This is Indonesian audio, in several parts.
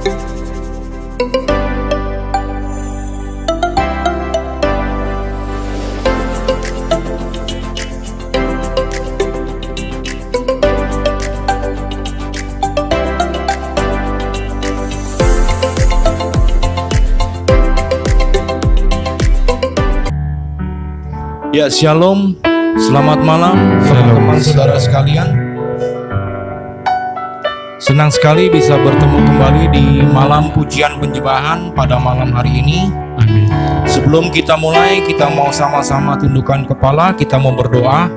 Ya, shalom, selamat malam teman-teman saudara sekalian. Senang sekali bisa bertemu kembali di malam pujian penyembahan pada malam hari ini. Amin. Sebelum kita mulai, kita mau sama-sama tundukkan kepala, kita mau berdoa.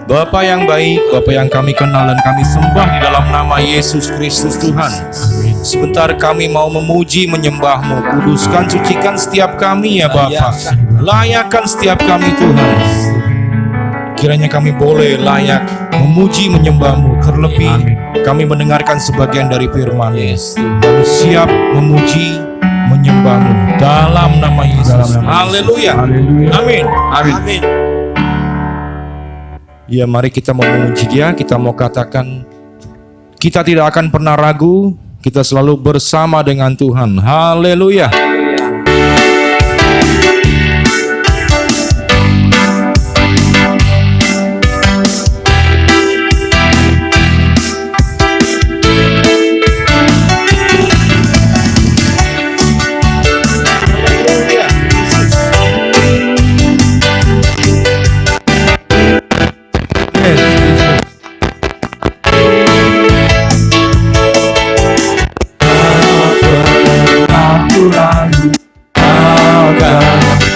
Bapa yang baik, Bapa yang kami kenal dan kami sembah di dalam nama Yesus Kristus Tuhan. Amin. Sebentar kami mau memuji menyembah-Mu. Kuduskan, sucikan setiap kami ya Bapa. Layakkan setiap kami Tuhan. Kiranya kami boleh layak memuji menyembah-Mu. Terlebih kami mendengarkan sebagian dari firman. Kami siap memuji menyembah-Mu dalam nama Yesus. Haleluya. Amin. Amin. Ya, mari kita mau memuji Dia. Kita mau katakan kita tidak akan pernah ragu. Kita selalu bersama dengan Tuhan. Haleluya.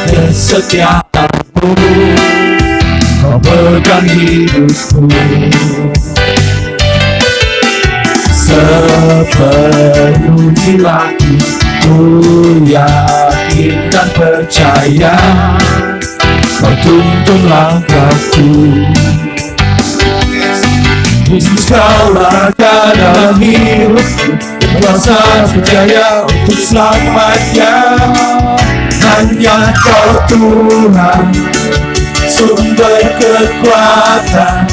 Kesetiaanmu, Kau pegang hidupku sepenuh jiwaku. Ku yakin dan percaya Kau tuntun langkahku. Yesus, Kau Raja dalam hidupku, berkuasa percaya untuk selamanya. Hanya Kau Tuhan, sumber kekuatan,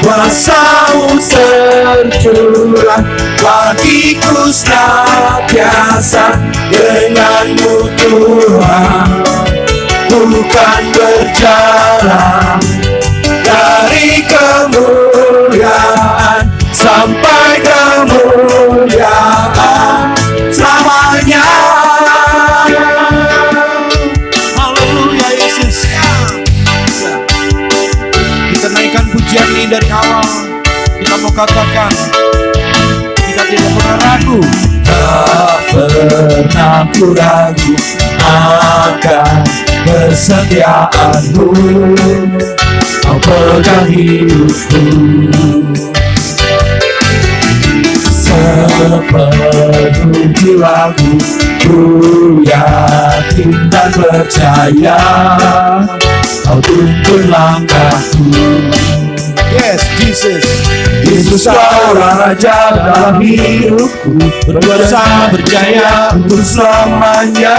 kuasa-Mu tercurah bagiku senantiasa. Dengan-Mu Tuhan, bukan berjalan dari kemuliaan sampai kemuliaan selamanya. Haleluya Yesus. Kita naikkan pujian ini dari awal. Kita mau katakan kita tidak pernah ragu. Tak pernah ku ragu akan kesetiaan-Mu. Kau pegang hidupku sepenuh jiwaku. Ku yakin dan percaya Kau tuntun langkahku. Yes, Jesus. Yesus, Kau Raja dalam hidupku, berkuasa percaya untuk selamanya.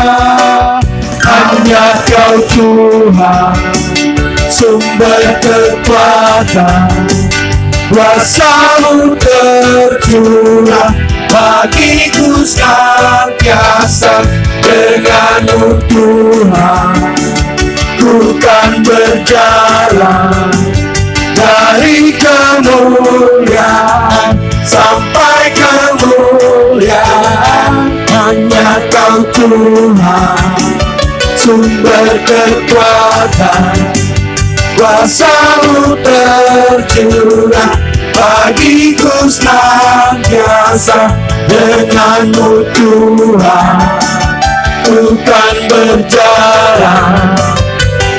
Hanya Kau Tuhan, sumber kekuatan, kuasa-Mu tercurah bagiku senantiasa. Dengan-Mu Tuhan, ku kan berjalan dari kemuliaan sampai kemuliaan. Hanya Kau Tuhan, sumber kekuatan, kuasa-Mu tercurah bagiku senantiasa. Dengan-Mu Tuhan, ku kan berjalan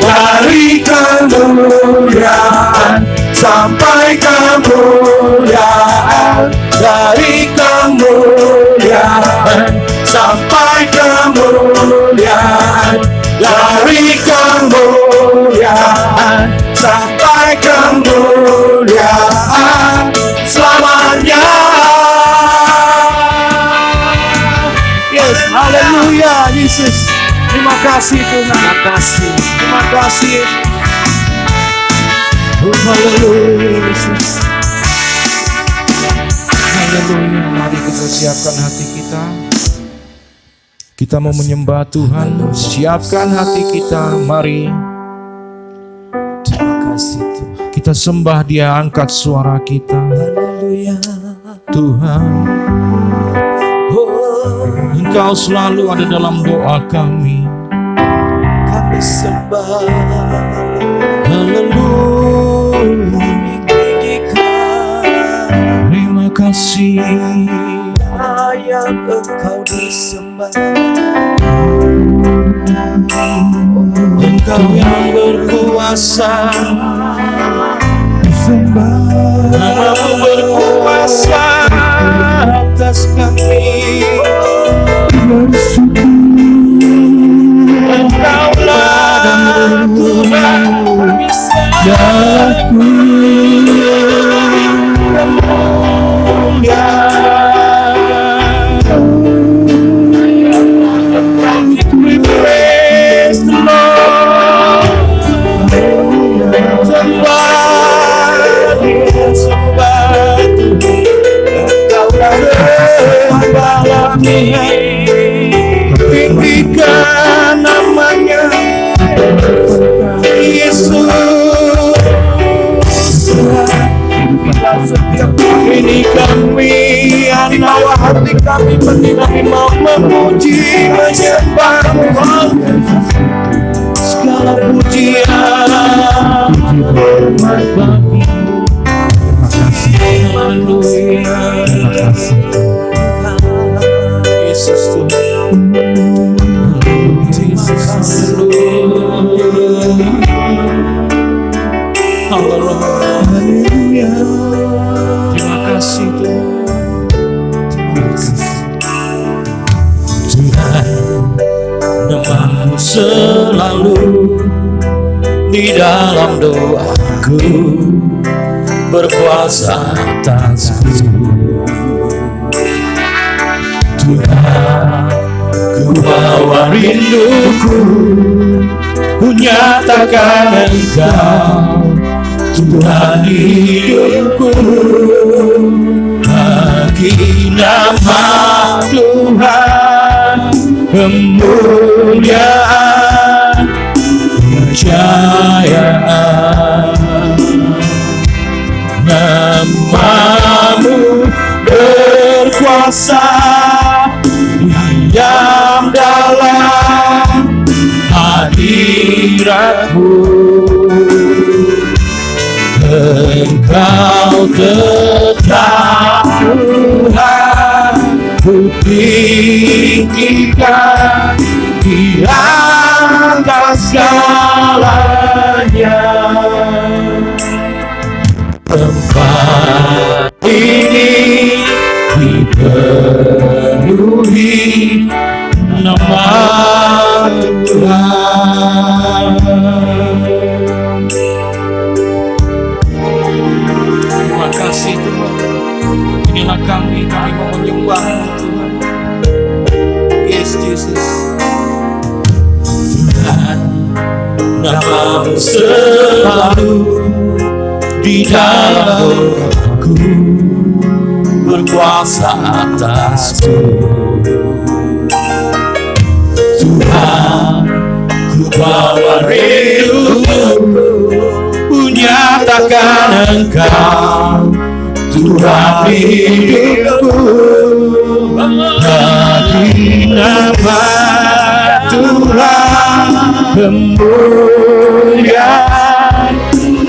dari kemuliaan sampai kemuliaan. Dari kemuliaan sampai kemuliaan. Dari kemuliaan sampai kemuliaan selamanya. Yes, haleluya Yesus. Terima kasih Tuhan. Terima kasih. Terima kasih. Oh, haleluya Yesus. Haleluya. Haleluya. Mari kita siapkan hati kita. Kita mau menyembah Tuhan. Siapkan hati kita. Mari. Terima kasih Tuhan. Kita sembah Dia, angkat suara kita. Haleluya. Tuhan, Engkau selalu ada dalam doa kami. Kami sembah. Haleluya. Terima kasih. Layak Engkau disembah. Engkau yang berkuasa. Namamu berkuasa atas kami. Engkaulah Tuhan yang mulia. We praise the Lord. Sembahlah tinggikan namanya Yesus. Ini kami, bawa hati kami kami mau memuji menyembah segala pujian hormat bagi. Haleluya. Yesus Tuhan. Yesus. Haleluya. Terima kasih Tuhan. Tuhan, namamu selalu di dalam doaku, berkuasa atasku. Tuhan, ku bawa rinduku, ku nyatakan Engkau Tuhan hidupku. Bagi nama Tuhan kemuliaan, kejayaan. Namamu berkuasa, diam dalam hadiratmu. Engkau tetap Tuhan, ku tinggikan di atas segalanya. Tempat ini dipenuhi nama Tuhan. Terima kasih Tuhan. Inilah kami mau menyembah Tuhan. Yes Jesus. Tuhan, namamu selalu di dalam doaku, berkuasa atasku. Tuhan, ku bawa rinduku, ku nyatakan Engkau Tuhan hidupku. Bagi nama Tuhan kemuliaan,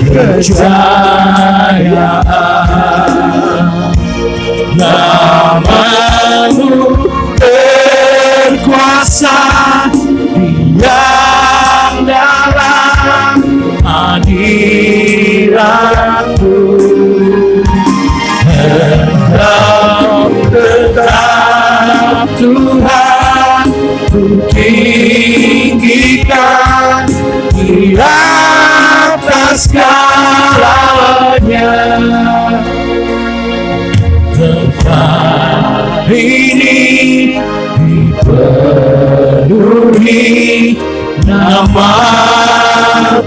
kejayaan. Namamu berkuasa, diam dalam hadiratmu. Engkau tetap Tuhan, ku tinggikan di atas segalanya. Tempat ini dipenuhi nama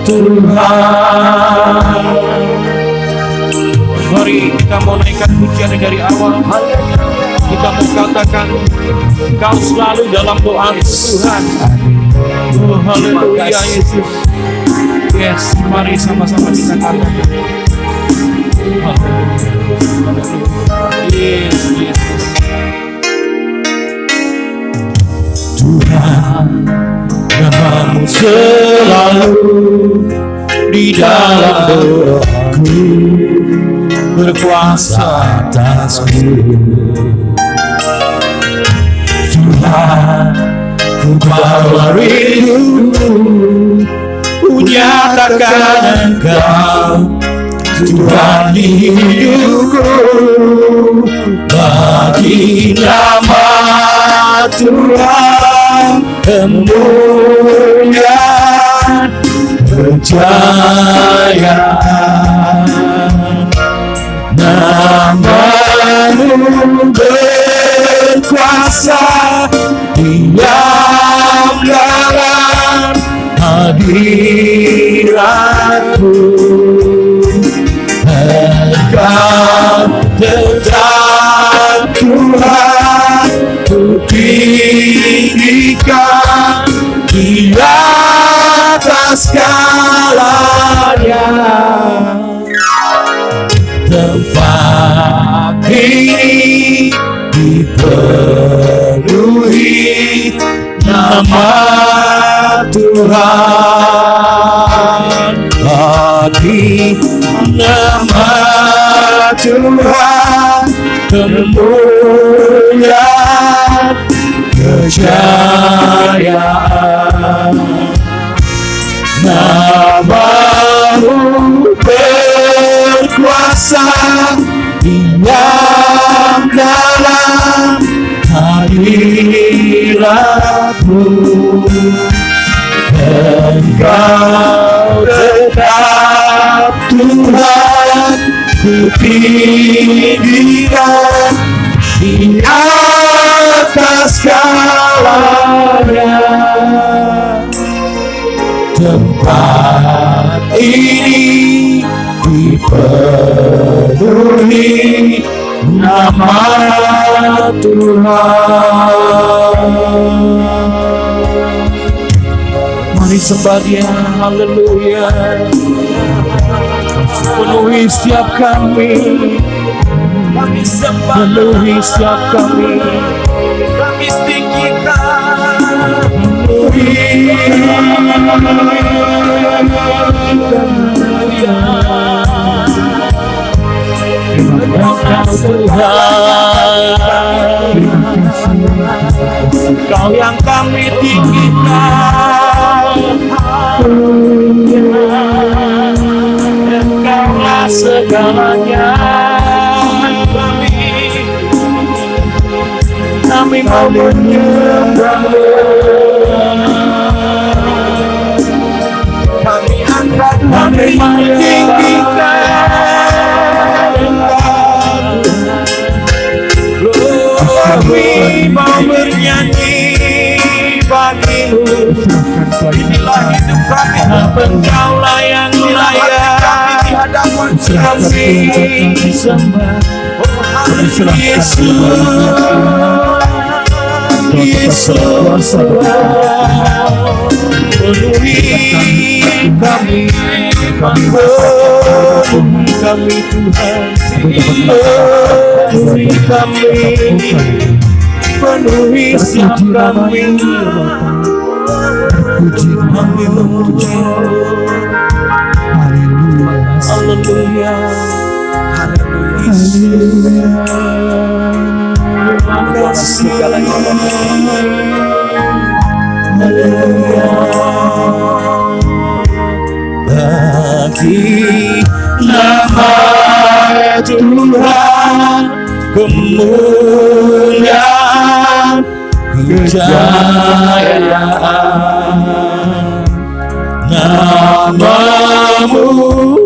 Tuhan. Mari kita mau naikkan pujian dari awal. Kau selalu dalam doa Tuhan. Oh haleluya Yesus. Yes, mari sama-sama kita katakan. Yes, Yesus. Tuhan, namamu selalu di dalam doaku, berkuasa atasku. Tuhan, ku bawa rindu, ku nyatakan Engkau Tuhan di hidupku. Bagi nama Tuhan kemuliaan kejayaan, namamu berkuasa, diam dalam hadiratku. Engkau tetap Tuhan, ku tinggikan di atas segalanya. Tempat ini dipenuhi nama Tuhan. Bagi nama Tuhan kemuliaan kejayaan, namamu berkuasa, diam dalam hadiratmu. Engkau tetap Tuhan, ku tinggikan di atas segalanya. Tempat ini dipenuhi nama Tuhan. Mari sembah Dia, haleluya. Penuhi setiap kami sembah, penuhi setiap kami tinggikan, penuhi Tuhan, Kau yang kami tinggikan, Engkaulah segalanya. Kami mau menyembah-Mu, kami angkat, kami meninggikan Engkau. Kami mau bernyanyi bagi-Mu. Inilah hidup kami, Engkaulah yang layak kami sembah. Yesus, Yesus, penuhi kami, penuhi kami Tuhan, penuhi kami, penuhi setiap kami. Kami memuji, haleluya, haleluya. Terima kasih segalanya. Haleluya. Bagi nama Tuhan kemuliaan kejayaan, namamu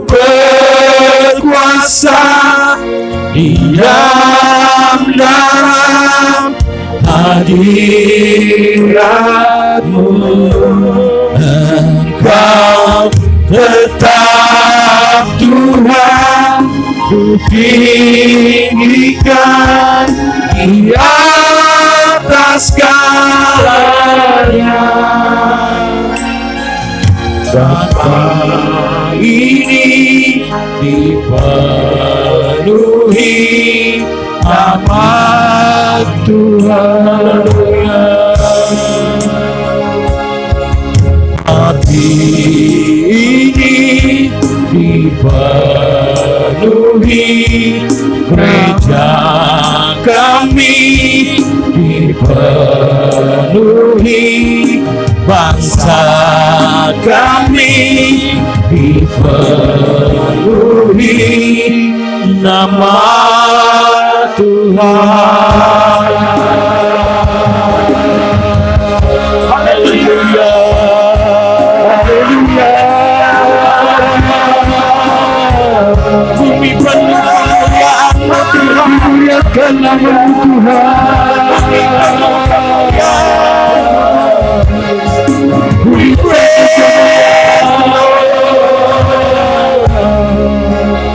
berkuasa, diam dalam hadiratmu. Engkau tetap Tuhan, ku tinggikan di atas segalanya. Bapa ini dipenuhi nama Tuhan. Hati ini dipenuhi, gereja kami dipenuhi, bangsa kami dipenuhi nama Tuhan. Haleluya, haleluya. Bumi penuh kemuliaan-Mu Tuhan, muliakan nama-Mu Tuhan. We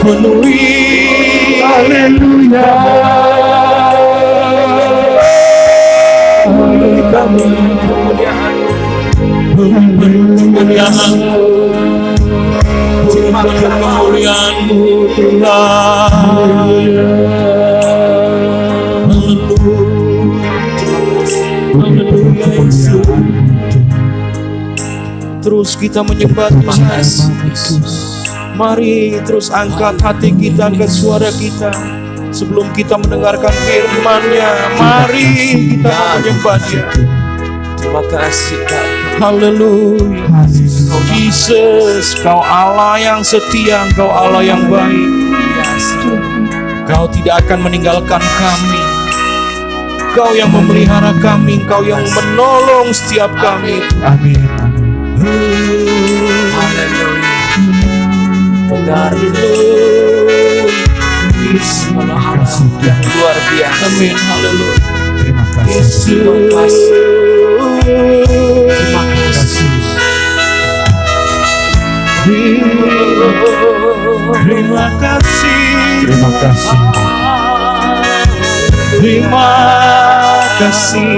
penuhi, haleluya. Kami kemuliaan-Mu, kemuliaan-Mu Tuhan. Haleluya Yesus. Terus kita menyembah Tuhan Yesus. Mari terus angkat hati kita, angkat suara kita sebelum kita mendengarkan firman-Nya. Mari kita menyembah Dia. Terima kasih Kak. Haleluya. Yesus, Kau Allah yang setia, Kau Allah yang baik. Kau tidak akan meninggalkan kami. Kau yang memelihara kami, Kau yang menolong setiap kami. Amin. Haleluya. Benar, yang luar biasa. amin, haleluya. Terima kasih. Yesus, Terima kasih. terima kasih, Terima kasih. terima kasih.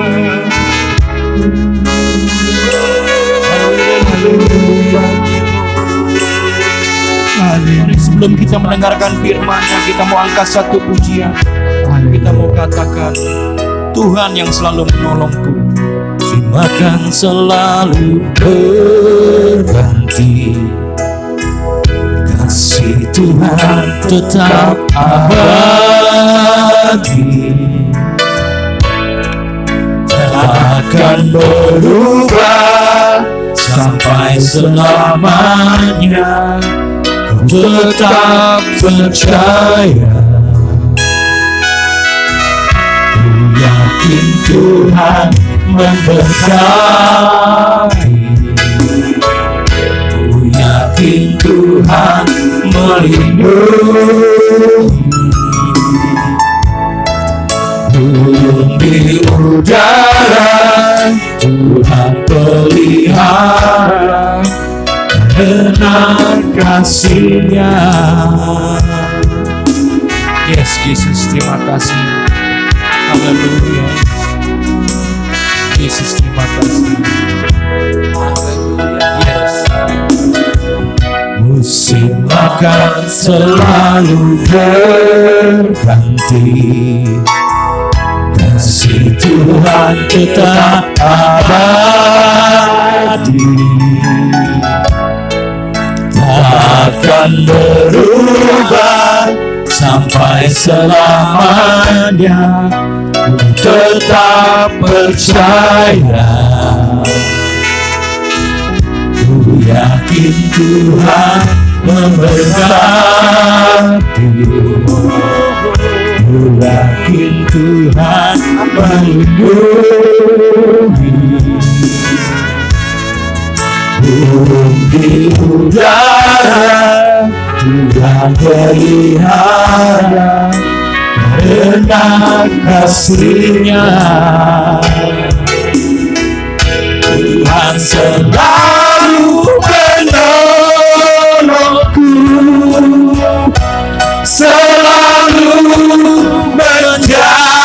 Mari sebelum kita mendengarkan firman-Nya, kita mau angkat satu pujian. Kita mau katakan, Tuhan yang selalu menolongku, firman kan selalu berganti. Kasih Tuhan tetap abadi, tak akan berubah sampai selamanya. Ku tetap percaya, ku yakin Tuhan memberkati, ku yakin Tuhan melindungi. Burung di udara Tuhan pelihara, karena kasih-Nya. Yes, Yesus, terima kasih. Haleluya. Yesus, terima kasih. Yes. Musim akan selalu berganti, kasih Tuhan tetap abadi, akan berubah sampai selamanya. Ku tetap percaya, ku yakin Tuhan memberkati, ku yakin Tuhan melindungi. Burung di udara Tuhan pelihara, karena kasih-Nya. Tuhan selalu menolongku, selalu menjagaku.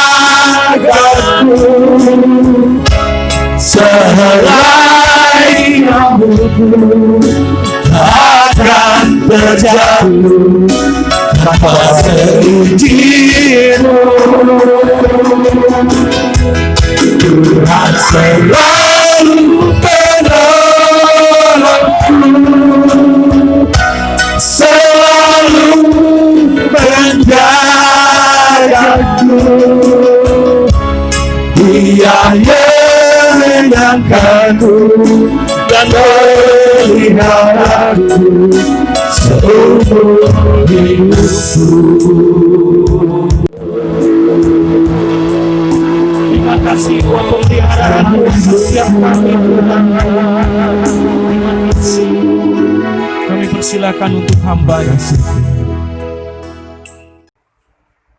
akan terjatuh tanpa seizin-Mu. Tuhan selalu penolongku, selalu menjagaku. Dia menyenangkanku dan meliharaku seumur hidupku. Terima kasih buat pemeliharaan-Mu setiap kami, Tuhan. Terima kasih. Kami persilakan untuk hamba.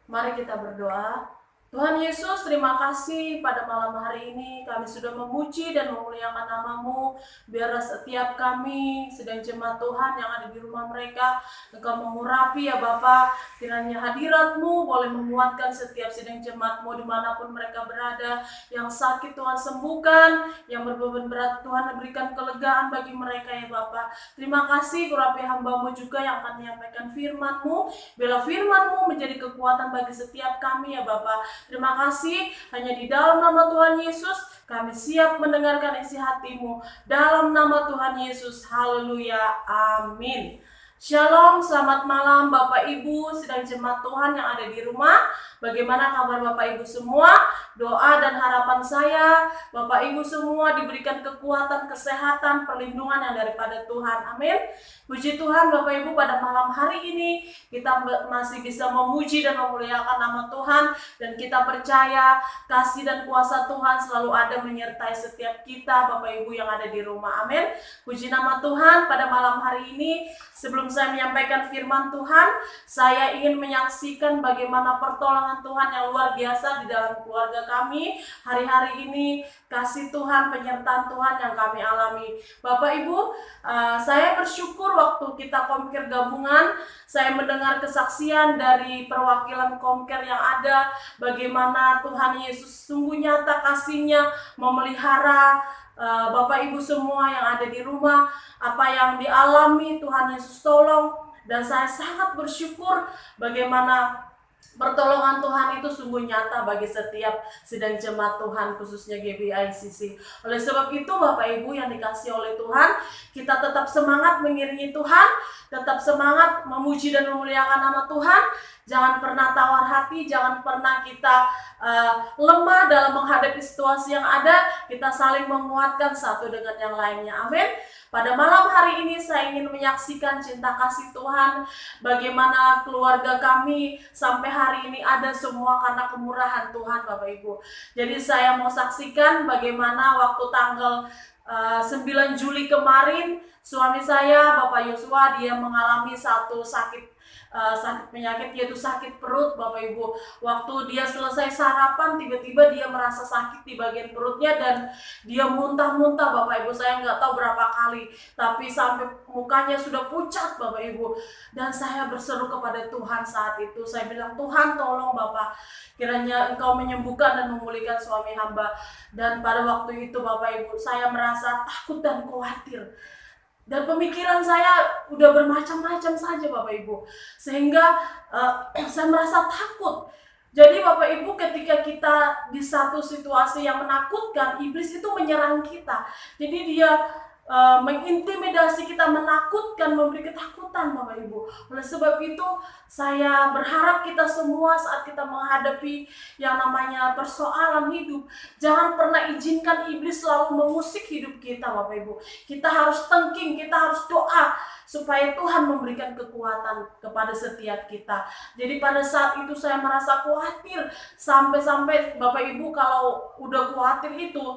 Mari kita berdoa. Tuhan Yesus, terima kasih pada malam hari ini kami sudah memuji dan memuliakan nama-Mu. Biarlah setiap kami sedang jemaat Tuhan yang ada di rumah mereka, Engkau mengurapi ya Bapa. Kiranya hadirat-Mu boleh menguatkan setiap sedang jemaat-Mu dimanapun mereka berada. Yang sakit Tuhan sembuhkan, yang berbeban berat Tuhan berikan kelegaan bagi mereka ya Bapa. Terima kasih urapi hamba-Mu juga yang akan menyampaikan firman-Mu. Biarlah firman-Mu menjadi kekuatan bagi setiap kami ya Bapa. Terima kasih, hanya di dalam nama Tuhan Yesus kami siap mendengarkan isi hati-Mu. Dalam nama Tuhan Yesus, haleluya, amin. Shalom, selamat malam Bapak Ibu, sedang jemaat Tuhan yang ada di rumah. Bagaimana kabar Bapak Ibu semua? Doa dan harapan saya, Bapak Ibu semua diberikan kekuatan, kesehatan, perlindungan yang daripada Tuhan. Amin. Puji Tuhan Bapak Ibu, pada malam hari ini kita masih bisa memuji dan memuliakan nama Tuhan. Dan kita percaya kasih dan kuasa Tuhan selalu ada menyertai setiap kita Bapak Ibu yang ada di rumah. Amin. Puji nama Tuhan, pada malam hari ini sebelum saya menyampaikan firman Tuhan, saya ingin menyaksikan bagaimana pertolongan Tuhan yang luar biasa di dalam keluarga kami. Hari-hari ini kasih Tuhan, penyertaan Tuhan yang kami alami. Bapak Ibu, saya bersyukur waktu kita Komker gabungan, saya mendengar kesaksian dari perwakilan Komker yang ada, bagaimana Tuhan Yesus sungguh nyata kasih-Nya memelihara Bapak Ibu semua yang ada di rumah. Apa yang dialami Tuhan Yesus tolong, dan saya sangat bersyukur bagaimana pertolongan Tuhan itu sungguh nyata bagi setiap sedang jemaat Tuhan, khususnya GBICC. Oleh sebab itu Bapak Ibu yang dikasihi oleh Tuhan, kita tetap semangat mengiringi Tuhan, tetap semangat memuji dan memuliakan nama Tuhan. Jangan pernah tawar hati, jangan pernah kita lemah dalam menghadapi situasi yang ada. Kita saling menguatkan satu dengan yang lainnya. Amin. Pada malam hari ini saya ingin menyaksikan cinta kasih Tuhan, bagaimana keluarga kami sampai hari ini ada semua karena kemurahan Tuhan Bapak Ibu. Jadi saya mau saksikan bagaimana waktu tanggal 9 Juli kemarin suami saya Bapak Yosua dia mengalami satu sakit penyakit, yaitu sakit perut Bapak Ibu. Waktu dia selesai sarapan tiba-tiba dia merasa sakit di bagian perutnya dan dia muntah-muntah Bapak Ibu. Saya nggak tahu berapa kali, tapi sampai mukanya sudah pucat Bapak Ibu. Dan saya berseru kepada Tuhan saat itu, saya bilang, Tuhan tolong Bapak, kiranya Engkau menyembuhkan dan memulihkan suami hamba. Dan pada waktu itu Bapak Ibu, saya merasa takut dan khawatir. Dan pemikiran saya udah bermacam-macam saja Bapak Ibu. Sehingga saya merasa takut. Jadi Bapak Ibu, ketika kita di satu situasi yang menakutkan, iblis itu menyerang kita. Jadi dia mengintimidasi kita, menakutkan, memberi ketakutan Bapak Ibu. Oleh sebab itu saya berharap kita semua saat kita menghadapi yang namanya persoalan hidup, jangan pernah izinkan iblis selalu mengusik hidup kita Bapak Ibu. Kita harus tengking, kita harus doa supaya Tuhan memberikan kekuatan kepada setiap kita. Jadi pada saat itu saya merasa khawatir, sampai-sampai Bapak Ibu kalau udah khawatir itu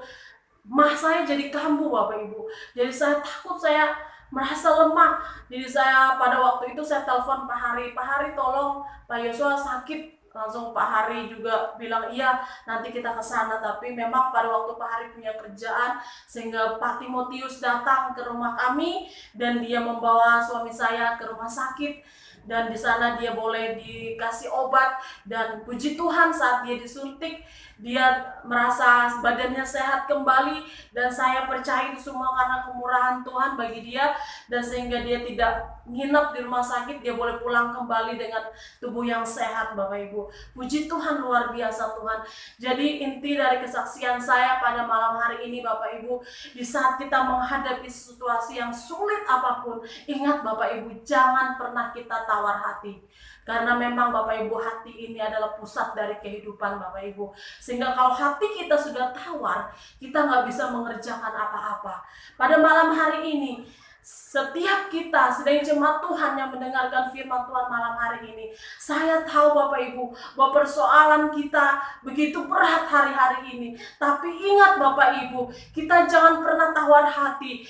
mah saya jadi kambuh Bapak Ibu. Jadi saya takut, saya merasa lemah. Jadi saya pada waktu itu saya telepon Pak Hari tolong Pak Yosua sakit. Langsung Pak Hari juga bilang iya nanti kita ke sana. Tapi memang pada waktu Pak Hari punya kerjaan, sehingga Pak Timotius datang ke rumah kami dan dia membawa suami saya ke rumah sakit. dan di sana dia boleh dikasih obat, dan puji Tuhan saat dia disuntik dia merasa badannya sehat kembali, dan saya percaya itu semua karena kemurahan Tuhan bagi dia, dan sehingga dia tidak nginep di rumah sakit, dia boleh pulang kembali dengan tubuh yang sehat Bapak Ibu. Puji Tuhan, luar biasa Tuhan. Jadi inti dari kesaksian saya pada malam hari ini Bapak Ibu, di saat kita menghadapi situasi yang sulit apapun, ingat Bapak Ibu, jangan pernah kita tawar hati. Karena memang Bapak Ibu, hati ini adalah pusat dari kehidupan Bapak Ibu. Sehingga kalau hati kita sudah tawar, kita nggak bisa mengerjakan apa-apa. Pada malam hari ini, setiap kita sedang jemaat Tuhan yang mendengarkan firman Tuhan malam hari ini, saya tahu Bapak Ibu bahwa persoalan kita begitu berat hari-hari ini. Tapi ingat Bapak Ibu, kita jangan pernah tawar hati.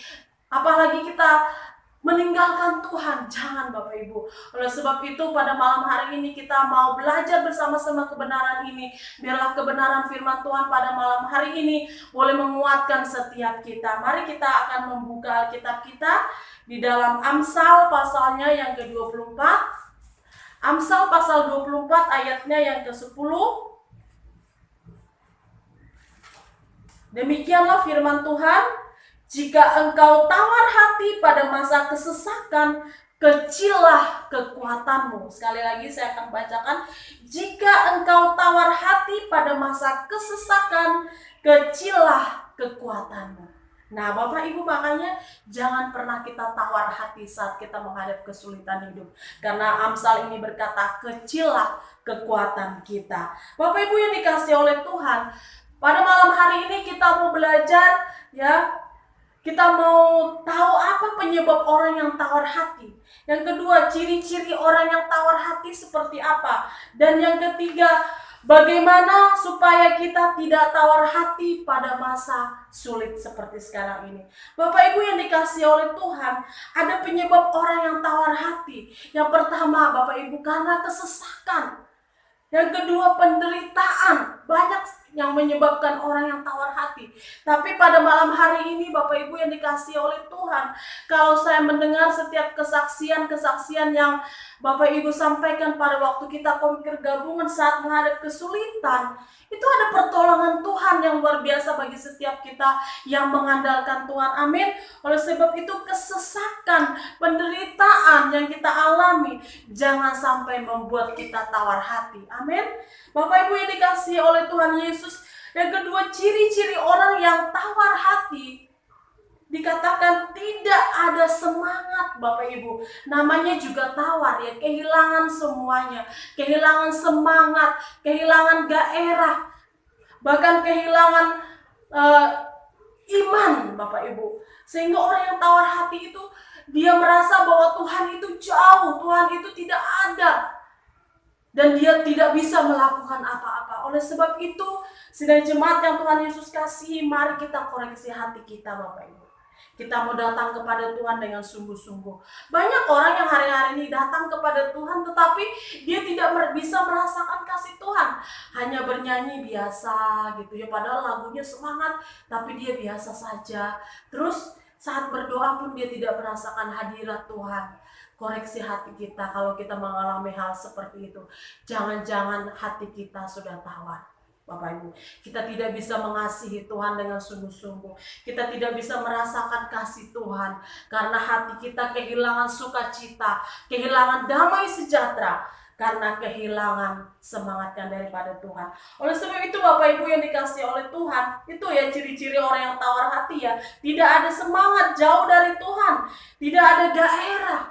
Apalagi kita meninggalkan Tuhan, jangan Bapak Ibu. Oleh sebab itu pada malam hari ini kita mau belajar bersama-sama kebenaran ini. Biarlah kebenaran firman Tuhan pada malam hari ini boleh menguatkan setiap kita. Mari kita akan membuka Alkitab kita di dalam Amsal pasalnya yang ke-24. Amsal pasal 24 ayatnya yang ke-10. Demikianlah firman Tuhan. Jika engkau tawar hati pada masa kesesakan, kecillah kekuatanmu. Sekali lagi saya akan bacakan. Jika engkau tawar hati pada masa kesesakan, kecillah kekuatanmu. Nah Bapak Ibu, makanya jangan pernah kita tawar hati saat kita menghadapi kesulitan hidup. Karena Amsal ini berkata, kecillah kekuatan kita. Bapak Ibu yang dikasihi oleh Tuhan, pada malam hari ini kita mau belajar, ya, kita mau tahu apa penyebab orang yang tawar hati. Yang kedua, ciri-ciri orang yang tawar hati seperti apa. Dan yang ketiga, bagaimana supaya kita tidak tawar hati pada masa sulit seperti sekarang ini. Bapak Ibu yang dikasihi oleh Tuhan, ada penyebab orang yang tawar hati. Yang pertama Bapak Ibu, karena kesesakan. Yang kedua, penderitaan. Banyak yang menyebabkan orang yang tawar hati. Tapi pada malam hari ini Bapak Ibu yang dikasihi oleh Tuhan, kalau saya mendengar setiap kesaksian-kesaksian yang Bapak Ibu sampaikan pada waktu kita komikir gabungan saat menghadapi kesulitan, itu ada pertolongan Tuhan yang luar biasa bagi setiap kita yang mengandalkan Tuhan. Amin. Oleh sebab itu kesesakan, penderitaan yang kita alami jangan sampai membuat kita tawar hati. Amin. Bapak Ibu yang dikasihi oleh Tuhan Yesus. Yang kedua, ciri-ciri orang yang tawar hati, dikatakan tidak ada semangat Bapak Ibu. Namanya juga tawar ya, kehilangan semuanya. Kehilangan semangat, kehilangan gairah, bahkan kehilangan iman Bapak Ibu. Sehingga orang yang tawar hati itu, dia merasa bahwa Tuhan itu jauh, Tuhan itu tidak ada, dan dia tidak bisa melakukan apa-apa. Oleh sebab itu, sidang jemaat yang Tuhan Yesus kasihi, mari kita koreksi hati kita Bapak Ibu. Kita mau datang kepada Tuhan dengan sungguh-sungguh. Banyak orang yang hari-hari ini datang kepada Tuhan, tetapi dia tidak bisa merasakan kasih Tuhan. Hanya bernyanyi biasa gitu ya, padahal lagunya semangat, tapi dia biasa saja. Terus saat berdoa pun dia tidak merasakan hadirat Tuhan. Koreksi hati kita kalau kita mengalami hal seperti itu. Jangan-jangan hati kita sudah tawar Bapak Ibu. Kita tidak bisa mengasihi Tuhan dengan sungguh-sungguh. Kita tidak bisa merasakan kasih Tuhan karena hati kita kehilangan sukacita, kehilangan damai sejahtera karena kehilangan semangat yang daripada Tuhan. Oleh sebab itu Bapak Ibu yang dikasihi oleh Tuhan, itu ya ciri-ciri orang yang tawar hati ya. Tidak ada semangat, jauh dari Tuhan, tidak ada gairah.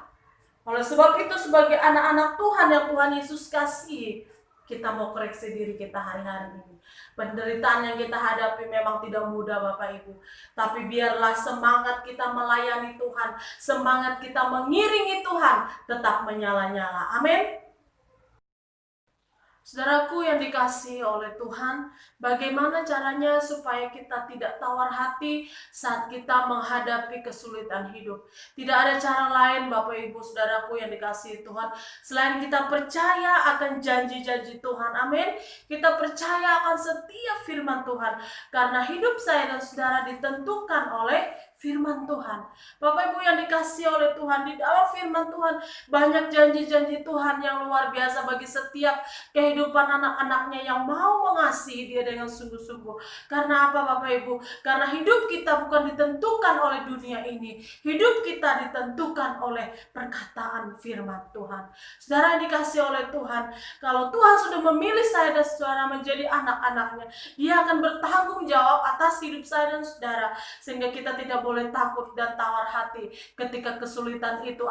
Oleh sebab itu sebagai anak-anak Tuhan yang Tuhan Yesus kasih, kita mau koreksi diri kita hari-hari ini. Penderitaan yang kita hadapi memang tidak mudah Bapak Ibu. Tapi biarlah semangat kita melayani Tuhan, semangat kita mengiringi Tuhan tetap menyala-nyala. Amin. Saudaraku yang dikasihi oleh Tuhan, bagaimana caranya supaya kita tidak tawar hati saat kita menghadapi kesulitan hidup? Tidak ada cara lain Bapak Ibu Saudaraku yang dikasihi Tuhan, selain kita percaya akan janji-janji Tuhan. Amin. Kita percaya akan setiap firman Tuhan, karena hidup saya dan saudara ditentukan oleh firman Tuhan. Bapak Ibu yang dikasihi oleh Tuhan, di dalam firman Tuhan banyak janji-janji Tuhan yang luar biasa bagi setiap kehidupan anak-anaknya yang mau mengasihi Dia dengan sungguh-sungguh. Karena apa Bapak Ibu? Karena hidup kita bukan ditentukan oleh dunia ini. Hidup kita ditentukan oleh perkataan firman Tuhan. Saudara yang dikasihi oleh Tuhan, kalau Tuhan sudah memilih saya dan saudara menjadi anak-anaknya, Dia akan bertanggung jawab atas hidup saya dan saudara, sehingga kita tidak boleh takut dan tawar hati ketika kesulitan itu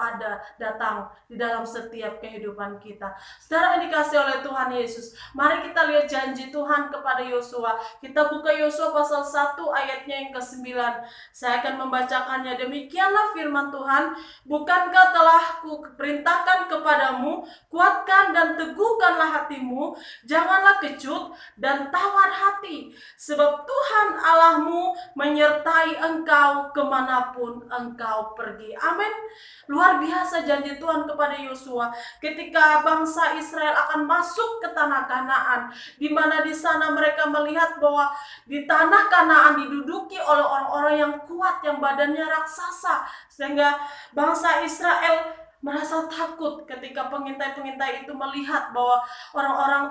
datang di dalam setiap kehidupan kita. Saudara yang dikasihi oleh Tuhan Yesus, mari kita lihat janji Tuhan kepada Yosua. Kita buka Yosua pasal 1 ayatnya yang ke-9. Saya akan membacakannya. Demikianlah firman Tuhan, bukankah telah kuperintahkan kepadamu, kuatkan dan teguhkanlah hatimu, janganlah kecut dan tawar hati, sebab Tuhan Allahmu menyertai engkau kemanapun engkau pergi. Amin. Luar biasa janji Tuhan kepada Yosua ketika bangsa Israel akan masuk ke tanah Kanaan, di mana di sana mereka melihat bahwa di tanah Kanaan diduduki oleh orang-orang yang kuat, yang badannya raksasa, sehingga bangsa Israel merasa takut ketika pengintai-pengintai itu melihat bahwa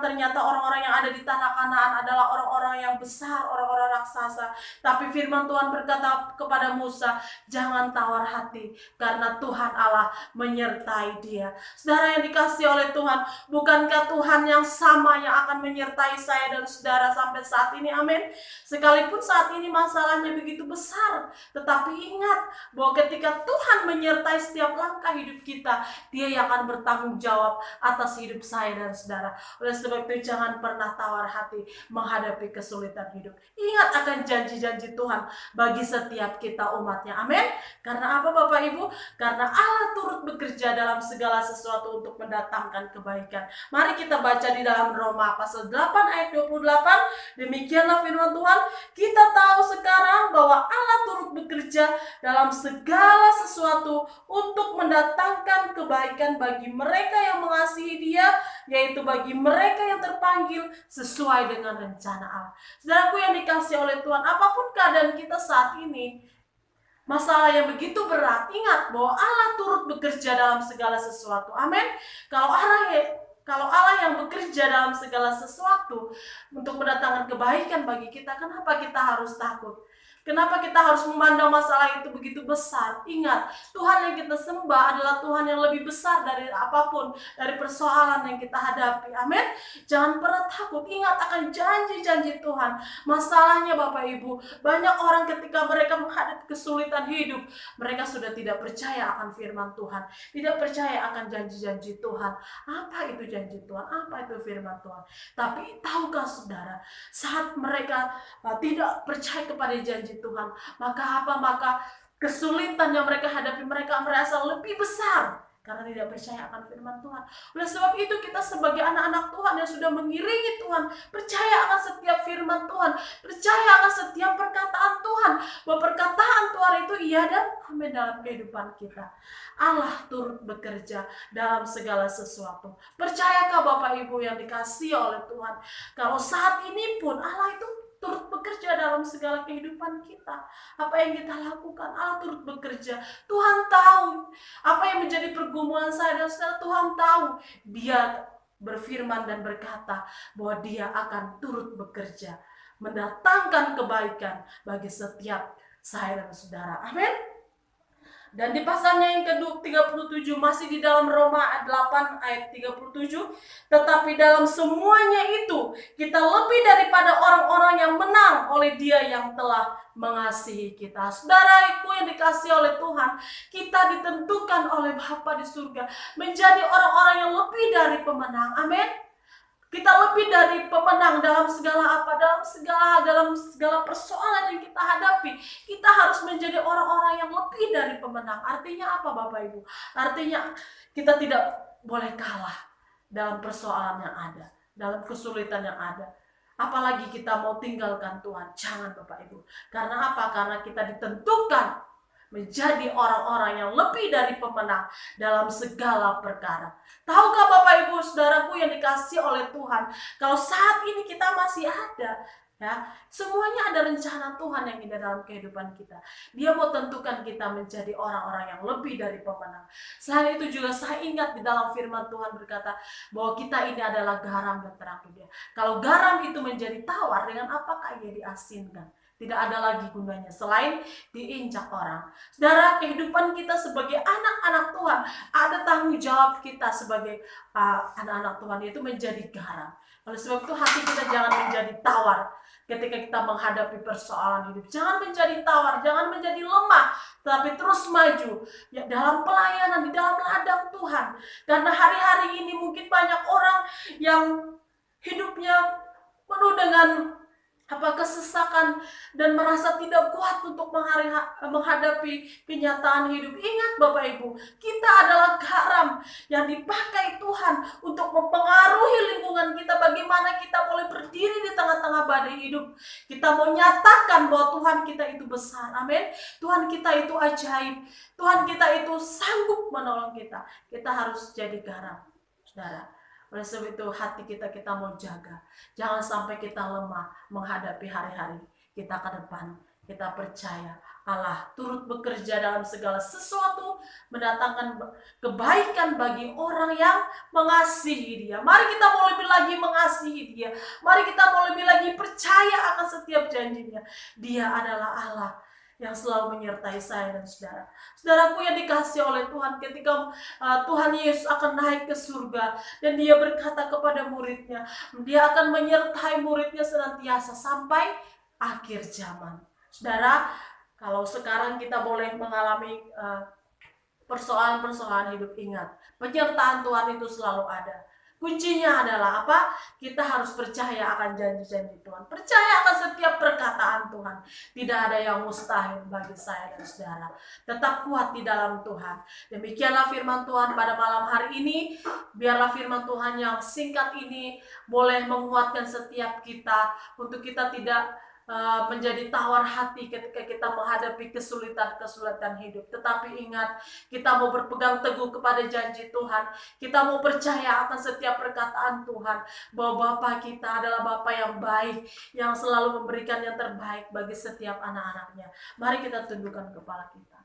ternyata orang-orang yang ada di tanah Kanaan adalah orang-orang yang besar, orang-orang raksasa. Tapi firman Tuhan berkata kepada Musa, jangan tawar hati, karena Tuhan Allah menyertai dia. Saudara yang dikasihi oleh Tuhan, bukankah Tuhan yang sama yang akan menyertai saya dan saudara sampai saat ini? Amin. Sekalipun saat ini masalahnya begitu besar, tetapi ingat bahwa ketika Tuhan menyertai setiap langkah hidup kita, Dia yang akan bertanggung jawab atas hidup saya dan saudara. Oleh sebab itu jangan pernah tawar hati menghadapi kesulitan hidup. Ingat akan janji-janji Tuhan bagi setiap kita umatnya. Amin. Karena apa Bapak Ibu? Karena Allah turut bekerja dalam segala sesuatu untuk mendatangkan kebaikan. Mari kita baca di dalam Roma pasal 8 ayat 28. Demikianlah firman Tuhan, kita tahu sekarang bahwa Allah turut bekerja dalam segala sesuatu untuk mendatangkan kebaikan bagi mereka yang mengasihi Dia, yaitu bagi mereka yang terpanggil sesuai dengan rencana Allah. Saudaraku yang dikasihi oleh Tuhan, apapun keadaan kita saat ini, masalah yang begitu berat, ingat bahwa Allah turut bekerja dalam segala sesuatu. Amin. Kalau Allah yang bekerja dalam segala sesuatu untuk mendatangkan kebaikan bagi kita, kenapa kita harus takut? Kenapa kita harus memandang masalah itu begitu besar? Ingat, Tuhan yang kita sembah adalah Tuhan yang lebih besar dari apapun, dari persoalan yang kita hadapi. Amin. Jangan pernah takut, ingat akan janji-janji Tuhan. Masalahnya Bapak Ibu, banyak orang ketika mereka menghadapi kesulitan hidup, mereka sudah tidak percaya akan firman Tuhan, tidak percaya akan janji-janji Tuhan. Apa itu janji Tuhan? Apa itu firman Tuhan? Tapi tahukah saudara, saat mereka tidak percaya kepada janji Tuhan, maka kesulitan yang mereka hadapi, mereka merasa lebih besar karena tidak percaya akan firman Tuhan. Oleh sebab itu kita sebagai anak-anak Tuhan yang sudah mengiringi Tuhan, percaya akan setiap firman Tuhan, percaya akan setiap perkataan Tuhan, bahwa perkataan Tuhan itu iya dan amin dalam kehidupan kita. Allah turut bekerja dalam segala sesuatu. Percayakah Bapak Ibu yang dikasihi oleh Tuhan, kalau saat ini pun Allah itu turut bekerja dalam segala kehidupan kita. Apa yang kita lakukan, Allah turut bekerja. Tuhan tahu apa yang menjadi pergumulan saya dan saudara. Tuhan tahu. Dia berfirman dan berkata bahwa Dia akan turut bekerja, mendatangkan kebaikan bagi setiap saya dan saudara. Amin. Dan di pasalnya yang ke-37 masih di dalam Roma 8 ayat 37, tetapi dalam semuanya itu kita lebih daripada orang-orang yang menang oleh Dia yang telah mengasihi kita. Saudaraku yang dikasihi oleh Tuhan, kita ditentukan oleh Bapa di surga menjadi orang-orang yang lebih dari pemenang. Amin. Kita lebih dari pemenang dalam segala dalam segala persoalan yang kita hadapi. Kita harus menjadi orang-orang yang lebih dari pemenang. Artinya apa Bapak Ibu? Artinya kita tidak boleh kalah dalam persoalan yang ada. dalam kesulitan yang ada. Apalagi kita mau tinggalkan Tuhan. Jangan Bapak Ibu. Karena apa? Karena kita ditentukan menjadi orang-orang yang lebih dari pemenang dalam segala perkara. Tahukah Bapak Ibu saudaraku yang dikasihi oleh Tuhan, kalau saat ini kita masih ada, ya, semuanya ada rencana Tuhan yang ada dalam kehidupan kita. Dia mau tentukan kita menjadi orang-orang yang lebih dari pemenang. Selain itu juga saya ingat di dalam firman Tuhan berkata bahwa kita ini adalah garam dan terang dunia. Kalau garam itu menjadi tawar, dengan apakah ia diasinkan? Tidak ada lagi gunanya selain diinjak orang. Saudara, kehidupan kita sebagai anak-anak Tuhan, ada tanggung jawab kita sebagai anak-anak Tuhan, yaitu menjadi garam. Oleh sebab itu hati kita jangan menjadi tawar ketika kita menghadapi persoalan hidup. Jangan menjadi tawar, jangan menjadi lemah, tapi terus maju ya, dalam pelayanan, di dalam ladang Tuhan. Karena hari-hari ini mungkin banyak orang yang hidupnya penuh dengan kesesakan dan merasa tidak kuat untuk menghadapi kenyataan hidup. Ingat Bapak Ibu, kita adalah garam yang dipakai Tuhan untuk mempengaruhi lingkungan kita. Bagaimana kita boleh berdiri di tengah-tengah badai hidup. Kita mau nyatakan bahwa Tuhan kita itu besar. Amin. Tuhan kita itu ajaib. Tuhan kita itu sanggup menolong kita. Kita harus jadi garam, saudara. Oleh sebab itu hati kita mau jaga. Jangan sampai kita lemah menghadapi hari-hari kita ke depan. Kita percaya Allah turut bekerja dalam segala sesuatu, mendatangkan kebaikan bagi orang yang mengasihi Dia. Mari kita mau lebih lagi mengasihi Dia. Mari kita mau lebih lagi percaya akan setiap janjinya. Dia adalah Allah yang selalu menyertai saya dan saudara. Saudaraku yang dikasihi oleh Tuhan, ketika Tuhan Yesus akan naik ke surga dan Dia berkata kepada muridnya, Dia akan menyertai muridnya senantiasa sampai akhir zaman. Saudara, kalau sekarang kita boleh mengalami persoalan-persoalan hidup, ingat, penyertaan Tuhan itu selalu ada. Kuncinya adalah apa? Kita harus percaya akan janji-janji Tuhan. Percaya akan setiap perkataan Tuhan. Tidak ada yang mustahil bagi saya dan saudara. Tetap kuat di dalam Tuhan. Demikianlah firman Tuhan pada malam hari ini. Biarlah firman Tuhan yang singkat ini boleh menguatkan setiap kita untuk kita tidak menjadi tawar hati ketika kita menghadapi kesulitan-kesulitan hidup. Tetapi ingat, kita mau berpegang teguh kepada janji Tuhan. Kita mau percaya akan setiap perkataan Tuhan, bahwa Bapa kita adalah Bapa yang baik, yang selalu memberikan yang terbaik bagi setiap anak-anaknya. Mari kita tundukkan kepala kita.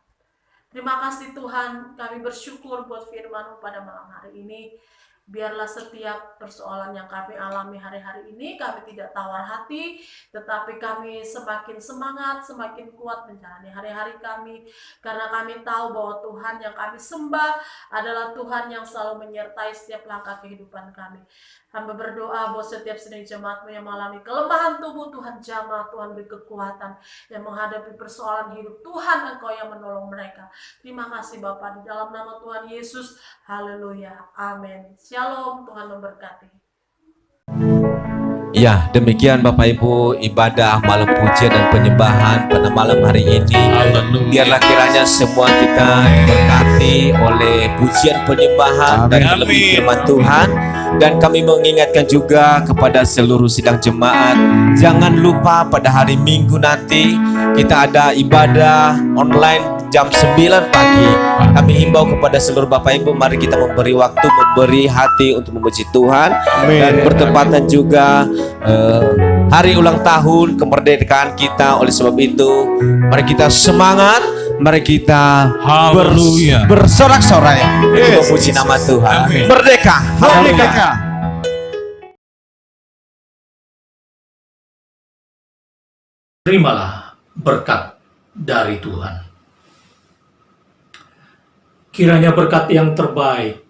Terima kasih Tuhan, kami bersyukur buat firman-Mu pada malam hari ini. Biarlah setiap persoalan yang kami alami hari-hari ini, kami tidak tawar hati, tetapi kami semakin semangat, semakin kuat menjalani hari-hari kami. Karena kami tahu bahwa Tuhan yang kami sembah adalah Tuhan yang selalu menyertai setiap langkah kehidupan kami. Hamba berdoa buat setiap sedang jemaat-Mu yang mengalami kelemahan tubuh, Tuhan jamah, Tuhan beri kekuatan yang menghadapi persoalan hidup. Tuhan, Engkau yang menolong mereka. Terima kasih Bapa, di dalam nama Tuhan Yesus. Haleluya. Amin. Shalom, Tuhan memberkati. Ya, demikian Bapak Ibu ibadah malam pujian dan penyembahan pada malam hari ini. Haleluya. Biarlah kiranya semua kita diberkati oleh pujian penyembahan dan Amin. lebih firman Tuhan. Dan kami mengingatkan juga kepada seluruh sidang jemaat, jangan lupa pada hari Minggu nanti kita ada ibadah online jam 9 pagi. Kami himbau kepada seluruh Bapak Ibu, mari kita memberi waktu, memberi hati untuk memuji Tuhan. Amin. Dan bertepatan juga hari ulang tahun kemerdekaan kita. Oleh sebab itu, mari kita semangat, mari kita Haleluya. bersorak-sorai Yes. memuji nama Tuhan. Amin. Merdeka, Merdeka. Terimalah berkat dari Tuhan. Kiranya berkat yang terbaik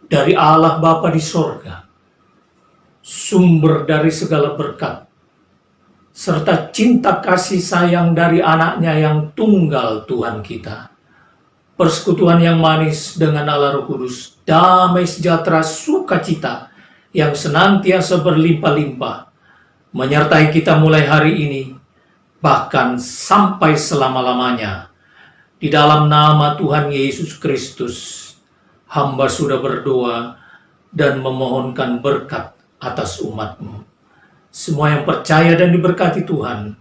dari Allah Bapa di sorga, sumber dari segala berkat, serta cinta kasih sayang dari anaknya yang tunggal Tuhan kita, persekutuan yang manis dengan Allah Roh Kudus, damai sejahtera sukacita yang senantiasa berlimpah-limpah, menyertai kita mulai hari ini, bahkan sampai selama-lamanya. Di dalam nama Tuhan Yesus Kristus, hamba sudah berdoa dan memohonkan berkat atas umat-Mu. Semua yang percaya dan diberkati Tuhan,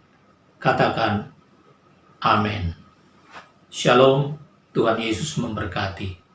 katakan amin. Shalom, Tuhan Yesus memberkati.